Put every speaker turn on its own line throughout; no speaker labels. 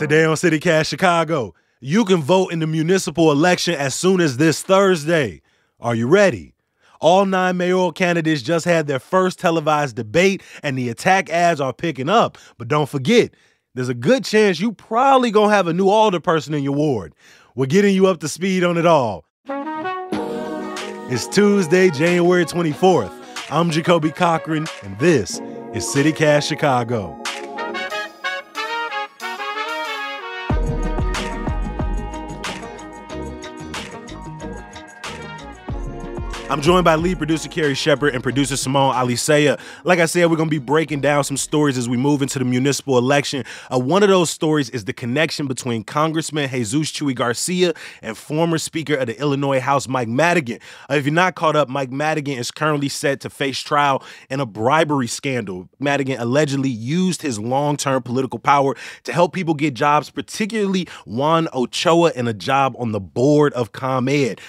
Today on CityCast Chicago, you can vote in the municipal election as soon as this Thursday. Are you ready? All 9 mayoral candidates just had their first televised debate, and the attack ads are picking up. But don't forget, there's a good chance you probably gonna have a new alderperson in your ward. We're getting you up to speed on it all. It's Tuesday, January 24th. I'm Jacoby Cochran, and this is CityCast Chicago. I'm joined by lead producer Carrie Shepard and producer Simone Alisea. Like I said, we're going to be breaking down some stories as we move into the municipal election. One of those stories is the connection between Congressman Jesus Chuy Garcia and former Speaker of the Illinois House, Mike Madigan. If you're not caught up, Mike Madigan is currently set to face trial in a bribery scandal. Madigan allegedly used his long-term political power to help people get jobs, particularly Juan Ochoa, and a job on the board of ComEd.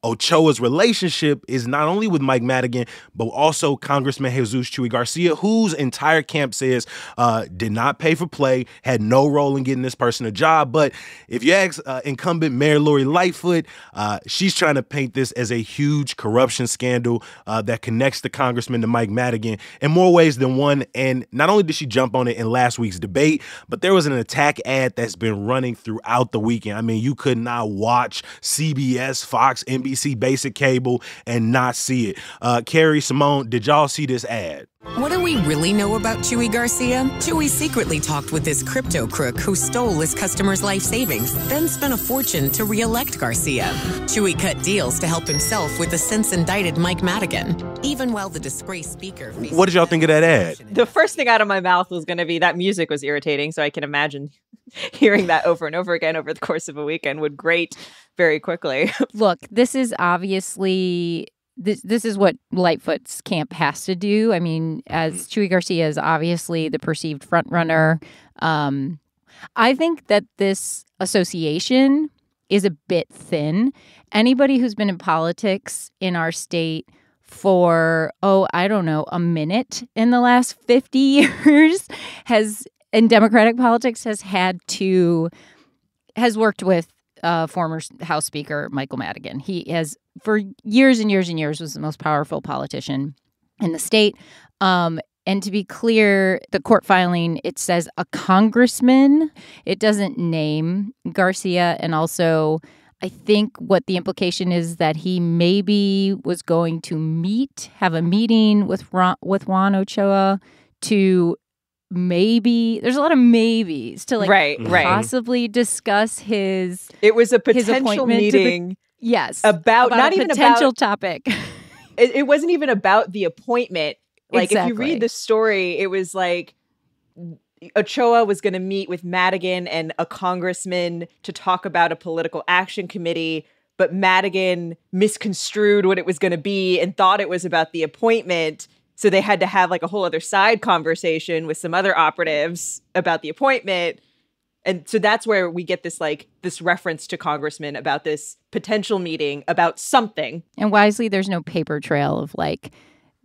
Ochoa's relationship is not only with Mike Madigan, but also Congressman Jesus Chuy Garcia, whose entire camp says did not pay for play, had no role in getting this person a job. But if you ask incumbent Mayor Lori Lightfoot, she's trying to paint this as a huge corruption scandal that connects the congressman to Mike Madigan in more ways than one. And not only did she jump on it in last week's debate, but there was an attack ad that's been running throughout the weekend. I mean, you could not watch CBS, Fox, NBC Basic Cable and not see it. Carrie, Simone, did y'all see this ad?
What do we really know about Chuy Garcia? Chuy secretly talked with this crypto crook who stole his customers' life savings, then spent a fortune to re-elect Garcia. Chuy cut deals to help himself with the since-indicted Mike Madigan, even while the disgraced speaker...
What did y'all think of that ad?
The first thing out of my mouth was going to be that music was irritating, so I can imagine hearing that over and over again over the course of a weekend would grate very quickly.
Look, this is obviously... This is what Lightfoot's camp has to do. I mean, as Chuy Garcia is obviously the perceived frontrunner. I think that this association is a bit thin. Anybody who's been in politics in our state for, a minute in the last 50 years in Democratic politics has worked with former House Speaker Michael Madigan. He has, for years and years and years, was the most powerful politician in the state. And to be clear, the court filing, it says a congressman. It doesn't name Garcia. And also, I think what the implication is that he maybe was going to have a meeting with Juan Ochoa to there's a lot of maybes to possibly discuss his.
It was a potential meeting.
Yes,
about not even
potential
about
topic.
It wasn't even about the appointment. Like
exactly.
If you read the story, it was like Ochoa was going to meet with Madigan and a congressman to talk about a political action committee, but Madigan misconstrued what it was going to be and thought it was about the appointment. So they had to have like a whole other side conversation with some other operatives about the appointment. And so that's where we get this reference to congressman about this potential meeting about something.
And wisely, there's no paper trail of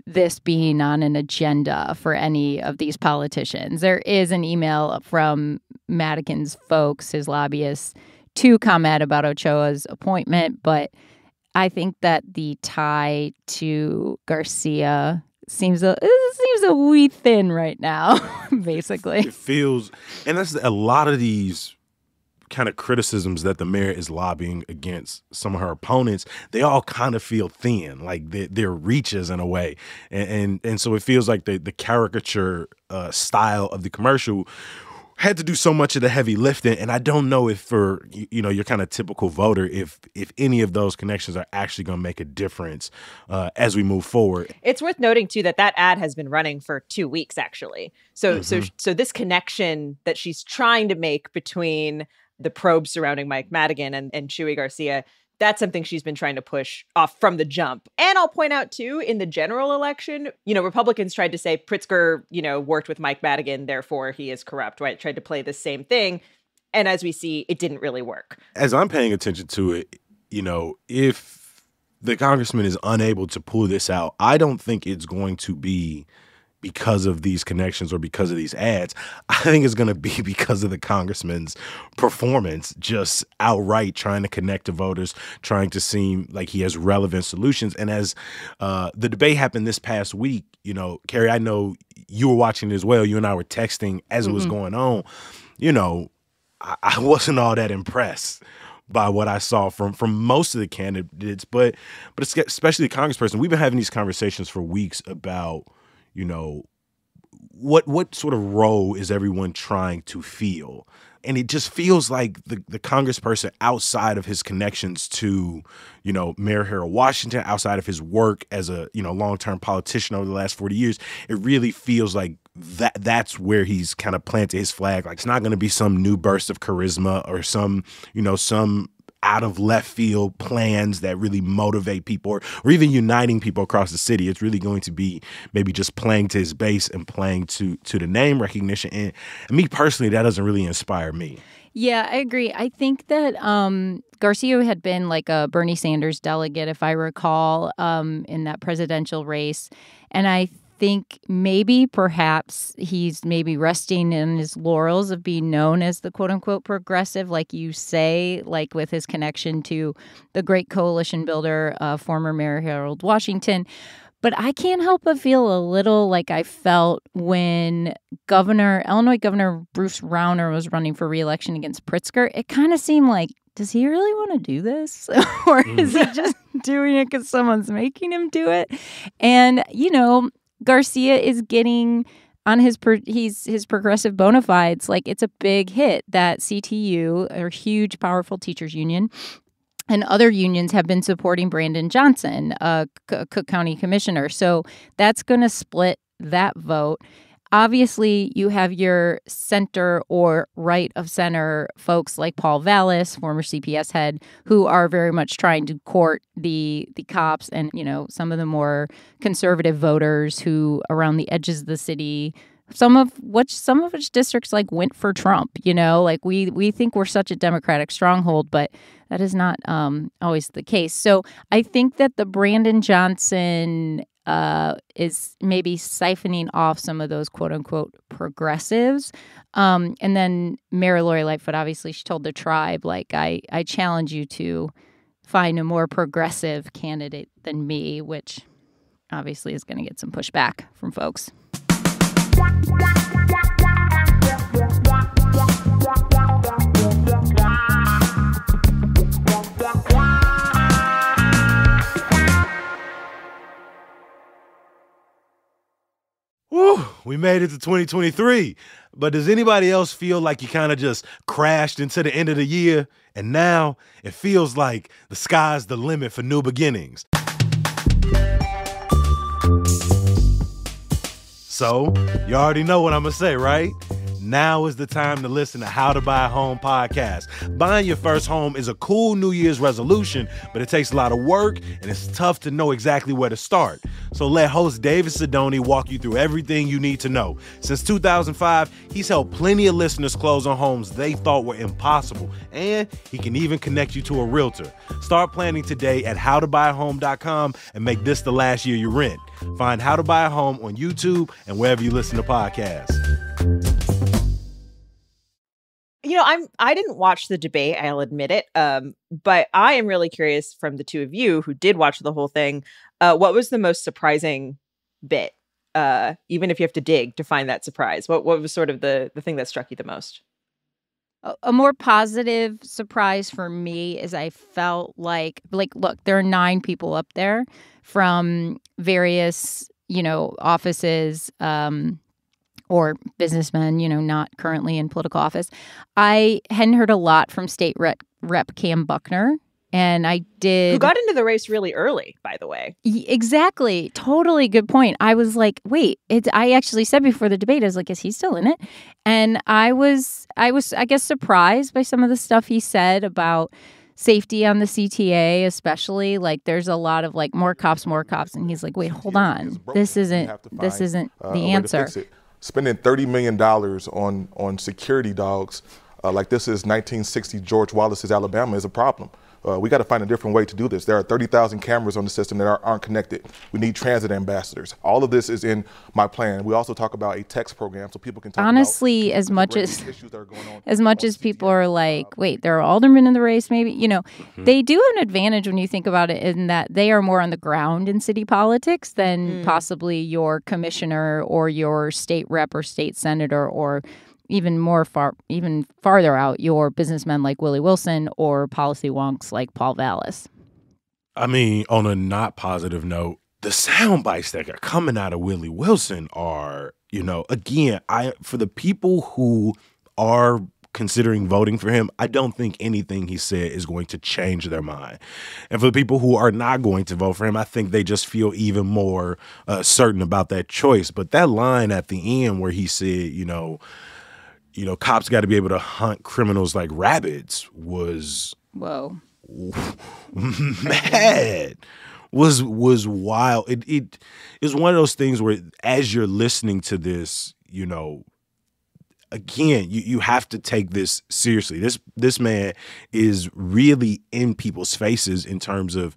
this being on an agenda for any of these politicians. There is an email from Madigan's folks, his lobbyists, to ComEd about Ochoa's appointment. But I think that the tie to Garcia seems a wee thin right now, basically.
It feels, and that's a lot of these kind of criticisms that the mayor is lobbying against some of her opponents. They all kind of feel thin, like they're reaches in a way, and so it feels like the caricature style of the commercial had to do so much of the heavy lifting. And I don't know if for, your kind of typical voter, if any of those connections are actually going to make a difference as we move forward.
It's worth noting, too, that ad has been running for 2 weeks, actually. So this connection that she's trying to make between the probe surrounding Mike Madigan and Chuy Garcia, that's something she's been trying to push off from the jump. And I'll point out, too, in the general election, Republicans tried to say Pritzker, worked with Mike Madigan, therefore he is corrupt, right? Tried to play the same thing. And as we see, it didn't really work.
As I'm paying attention to it, if the congressman is unable to pull this out, I don't think it's going to be because of these connections or because of these ads. I think it's going to be because of the congressman's performance, just outright trying to connect to voters, trying to seem like he has relevant solutions. And as the debate happened this past week, you know, Carrie, I know you were watching it as well. You and I were texting as it was going on. You know, I wasn't all that impressed by what I saw from most of the candidates, but especially the congressperson. We've been having these conversations for weeks about, you know, what sort of role is everyone trying to fill? And it just feels like the congressperson, outside of his connections to, you know, Mayor Harold Washington, outside of his work as a, you know, long-term politician over the last 40 years, it really feels like that's where he's kind of planted his flag. Like, it's not going to be some new burst of charisma or some, you know, some out of left field plans that really motivate people or even uniting people across the city. It's really going to be maybe just playing to his base and playing to the name recognition. And me personally, that doesn't really inspire me.
Yeah, I agree. I think that Garcia had been like a Bernie Sanders delegate, if I recall, in that presidential race. And I think perhaps he's maybe resting in his laurels of being known as the quote unquote progressive, like you say, like with his connection to the great coalition builder, former Mayor Harold Washington. But I can't help but feel a little like I felt when Illinois Governor Bruce Rauner was running for re-election against Pritzker. It kind of seemed like, does he really want to do this? Or is he just doing it because someone's making him do it? And, you know, Garcia is getting on his progressive bona fides. Like, it's a big hit that CTU, a huge, powerful teachers union, and other unions have been supporting Brandon Johnson, Cook County Commissioner. So that's going to split that vote. Obviously, you have your center or right of center folks like Paul Vallis, former CPS head, who are very much trying to court the cops and, you know, some of the more conservative voters who around the edges of the city, some of which districts like went for Trump, you know, like we think we're such a Democratic stronghold, but that is not always the case. So I think that the Brandon Johnson is maybe siphoning off some of those quote unquote progressives. And then Mayor Lori Lightfoot, obviously, she told the tribe, like, I challenge you to find a more progressive candidate than me, which obviously is going to get some pushback from folks.
Woo, we made it to 2023. But does anybody else feel like you kind of just crashed into the end of the year and now it feels like the sky's the limit for new beginnings? So, you already know what I'm going to say, right? Now is the time to listen to How to Buy a Home podcast. Buying your first home is a cool New Year's resolution, but it takes a lot of work and it's tough to know exactly where to start. So let host David Sidoni walk you through everything you need to know. Since 2005, he's helped plenty of listeners close on homes they thought were impossible, and he can even connect you to a realtor. Start planning today at howtobuyahome.com and make this the last year you rent. Find How to Buy a Home on YouTube and wherever you listen to podcasts.
You know, I didn't watch the debate, I'll admit it. But I am really curious from the two of you who did watch the whole thing, what was the most surprising bit? Even if you have to dig to find that surprise, what was sort of the thing that struck you the most?
A more positive surprise for me is I felt like, look, there are 9 people up there from various, you know, offices, or businessmen, you know, not currently in political office. I hadn't heard a lot from State Rep Cam Buckner, and I did.
Who got into the race really early, by the way.
Exactly. Totally good point. I was like, wait, I actually said before the debate, I was like, is he still in it? And I was, I guess, surprised by some of the stuff he said about safety on the CTA, especially. Like, there's a lot of like more cops, and he's like, wait, hold on, this isn't the answer.
Spending $30 million on security dogs, like this is 1960 George Wallace's Alabama, is a problem. We got to find a different way to do this. There are 30,000 cameras on the system that aren't connected. We need transit ambassadors. All of this is in my plan. We also talk about a text program so people can talk
honestly,
about
as much as
issues that are going on.
as much as people are like, wait, there are aldermen in the race, maybe, they do have an advantage when you think about it in that they are more on the ground in city politics than possibly your commissioner or your state rep or state senator or even farther out, your businessmen like Willie Wilson or policy wonks like Paul Vallis.
I mean, on a not positive note, the sound bites that are coming out of Willie Wilson are, again, for the people who are considering voting for him, I don't think anything he said is going to change their mind. And for the people who are not going to vote for him, I think they just feel even more certain about that choice. But that line at the end where he said, cops got to be able to hunt criminals like rabbits was
whoa,
mad. Was wild. It is one of those things where as you're listening to this, again, you have to take this seriously. This man is really in people's faces in terms of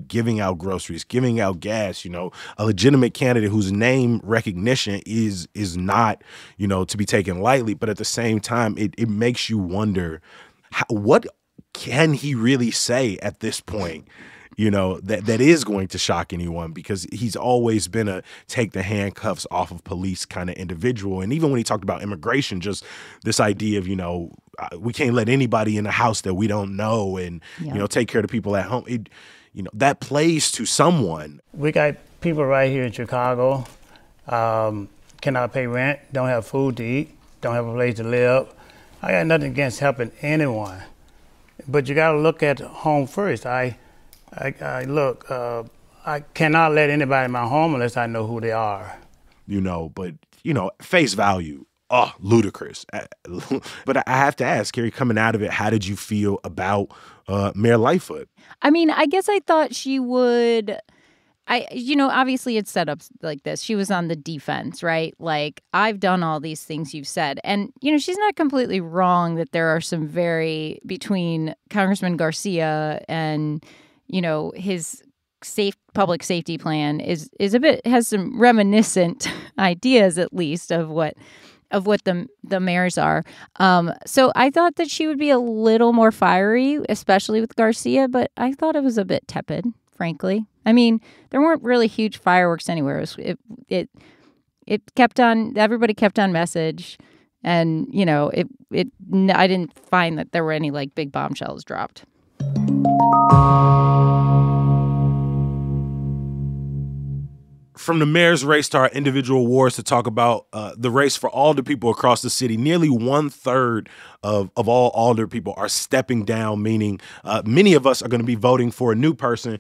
giving out groceries, giving out gas, a legitimate candidate whose name recognition is not, to be taken lightly. But at the same time, it makes you wonder, what can he really say at this point? That is going to shock anyone, because he's always been a take the handcuffs off of police kind of individual. And even when he talked about immigration, just this idea of, we can't let anybody in the house that we don't know and, take care of the people at home. That plays to someone.
We got people right here in Chicago, cannot pay rent, don't have food to eat, don't have a place to live. I got nothing against helping anyone, but you got to look at home first. I cannot let anybody in my home unless I know who they are.
But, face value, ludicrous. But I have to ask, Carrie, coming out of it, how did you feel about Mayor Lightfoot?
I mean, I guess I thought she would... obviously it's set up like this. She was on the defense, right? Like, I've done all these things you've said. And, she's not completely wrong that there are some between Congressman Garcia and... his public safety plan has some reminiscent ideas, at least, of what the mayors are. So I thought that she would be a little more fiery, especially with Garcia, but I thought it was a bit tepid, frankly. I mean, there weren't really huge fireworks anywhere. It kept on, everybody kept on message, and I didn't find that there were any like big bombshells dropped.
From the mayor's race to our individual awards to talk about the race for alder people across the city, nearly 1/3 of all alder people are stepping down, meaning many of us are going to be voting for a new person.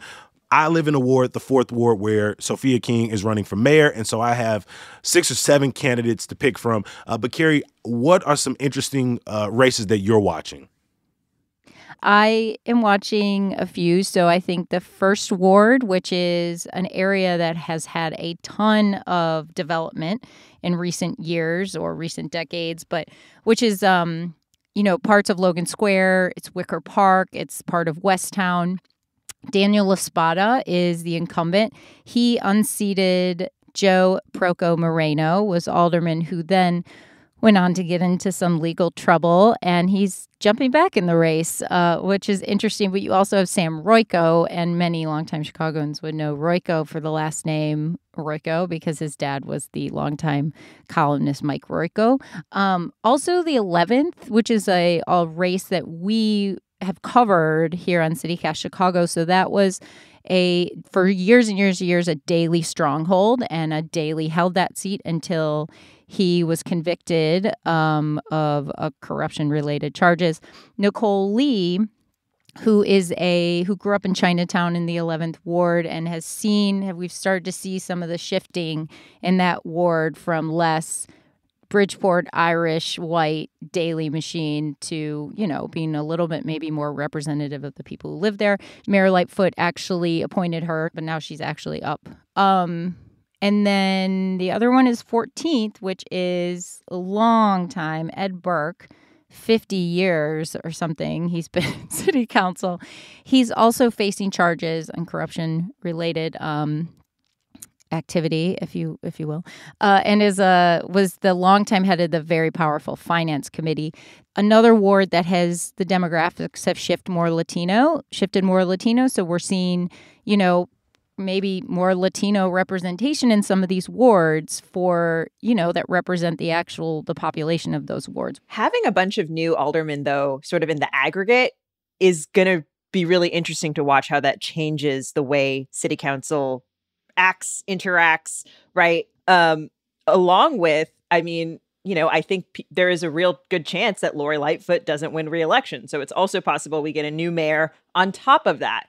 I live in a ward, the 4th ward, where Sophia King is running for mayor, and so I have 6 or 7 candidates to pick from. But Carrie, what are some interesting races that you're watching?
I am watching a few. So I think the 1st ward, which is an area that has had a ton of development in recent years or recent decades, but which is, parts of Logan Square, it's Wicker Park, it's part of Westtown. Daniel LaSpada is the incumbent. He unseated Joe Proco Moreno, was alderman, who then went on to get into some legal trouble, and he's jumping back in the race, which is interesting. But you also have Sam Royko, and many longtime Chicagoans would know Royko for the last name Royko because his dad was the longtime columnist Mike Royko. Also the 11th, which is a race that we have covered here on CityCast Chicago. So that was for years and years and years, a Daley stronghold, and a Daley held that seat until he was convicted of corruption-related charges. Nicole Lee, who grew up in Chinatown in the 11th ward and we've started to see some of the shifting in that ward from less Bridgeport, Irish, white, Daley machine to, being a little bit maybe more representative of the people who live there. Mayor Lightfoot actually appointed her, but now she's actually up. And then the other one is 14th, which is a long time, Ed Burke, 50 years or something. He's been in city council. He's also facing charges on corruption-related activity, if you will, and was the longtime head of the very powerful finance committee. Another ward that has the demographics have shifted more Latino. So we're seeing, maybe more Latino representation in some of these wards for, that represent the population of those wards.
Having a bunch of new aldermen, though, sort of in the aggregate, is going to be really interesting to watch how that changes the way city council interacts, right? Along with, I think there is a real good chance that Lori Lightfoot doesn't win re-election. So it's also possible we get a new mayor on top of that.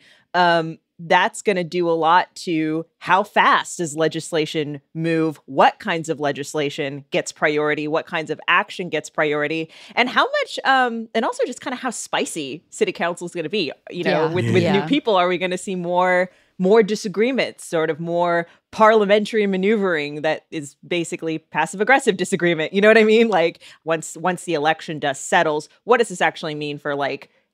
That's going to do a lot to how fast does legislation move, what kinds of legislation gets priority, what kinds of action gets priority, and how much, and also just kind of how spicy city council is going to be. With new people, are we going to see more disagreements, sort of more parliamentary maneuvering that is basically passive-aggressive disagreement? You know what I mean? Like once the election dust settles, what does this actually mean for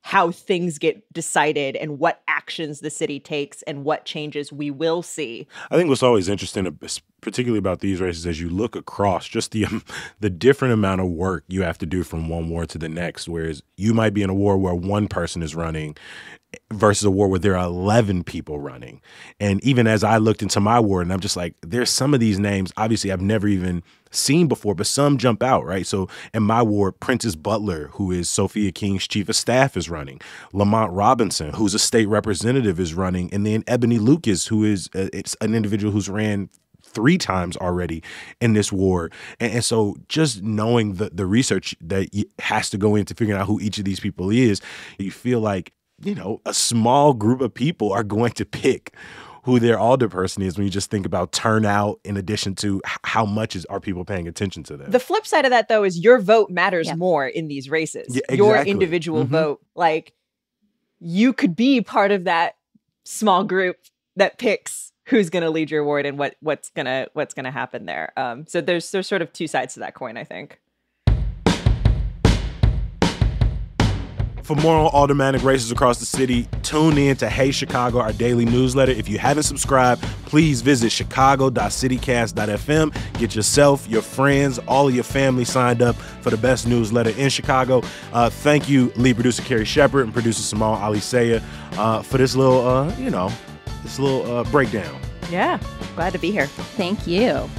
how things get decided and what actions the city takes and what changes we will see?
I think what's always interesting, particularly about these races, as you look across, just the different amount of work you have to do from one ward to the next, whereas you might be in a ward where one person is running versus a ward where there are 11 people running. And even as I looked into my ward, and I'm just like, there's some of these names, obviously I've never even seen before, but some jump out, right? So in my ward, Prentice Butler, who is Sophia King's chief of staff, is running. Lamont Robinson, who's a state representative, is running. And then Ebony Lucas, who is it's an individual who's ran 3 times already in this ward. And so just knowing the research that has to go into figuring out who each of these people is, you feel like, a small group of people are going to pick who their alderperson is when you just think about turnout, in addition to how much are people paying attention to them.
The flip side of that, though, is your vote matters more in these races.
Yeah, exactly.
Your individual vote. You could be part of that small group that picks who's going to lead your ward and what's gonna happen there. So there's sort of 2 sides to that coin, I think.
For more on aldermanic races across the city, tune in to Hey Chicago, our daily newsletter. If you haven't subscribed, please visit chicago.citycast.fm. Get yourself, your friends, all of your family signed up for the best newsletter in Chicago. Thank you, lead producer Carrie Shepard and producer Simone Alisea, for this little, breakdown.
Yeah, glad to be here.
Thank you.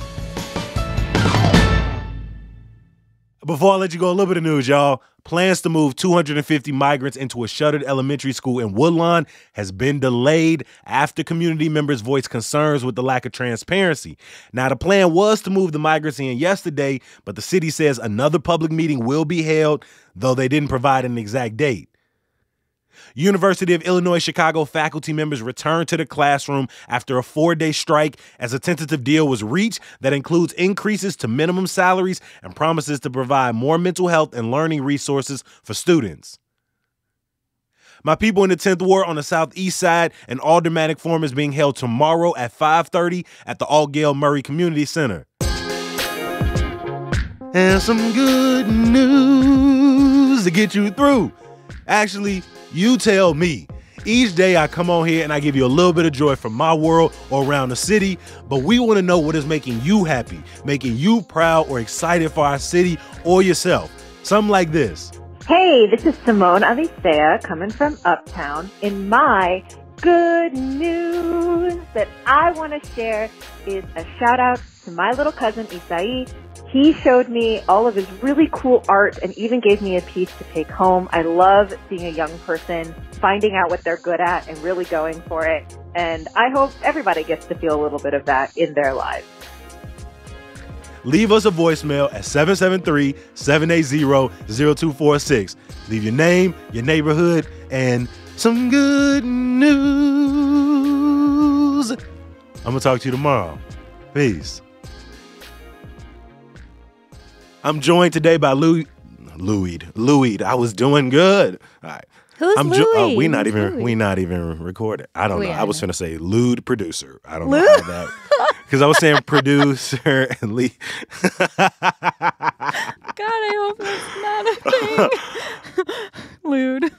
Before I let you go, a little bit of news, y'all. Plans to move 250 migrants into a shuttered elementary school in Woodlawn has been delayed after community members voiced concerns with the lack of transparency. Now, the plan was to move the migrants in yesterday, but the city says another public meeting will be held, though they didn't provide an exact date. University of Illinois Chicago faculty members returned to the classroom after a 4-day strike as a tentative deal was reached that includes increases to minimum salaries and promises to provide more mental health and learning resources for students. My people in the 10th Ward on the southeast side, an aldermanic forum is being held tomorrow at 5:30 at the Altgeld Murray Community Center. And some good news to get you through. Actually, you tell me. Each day I come on here and I give you a little bit of joy from my world or around the city, but we want to know what is making you happy, making you proud or excited for our city or yourself. Something like this.
Hey, this is Simone Alisea coming from Uptown. In my good news that I want to share is a shout out to my little cousin Isai. He showed me all of his really cool art and even gave me a piece to take home. I love seeing a young person finding out what they're good at and really going for it. And I hope everybody gets to feel a little bit of that in their lives.
Leave us a voicemail at 773-780-0246. Leave your name, your neighborhood, and some good news. I'm going to talk to you tomorrow. Peace. I'm joined today by Louie. I was doing good. All right.
Who's Louie?
We not even recorded. I don't know. I was finna say lewd producer. I don't know how that Because I was saying producer and lead.
God, I hope that's not a thing. Lewd.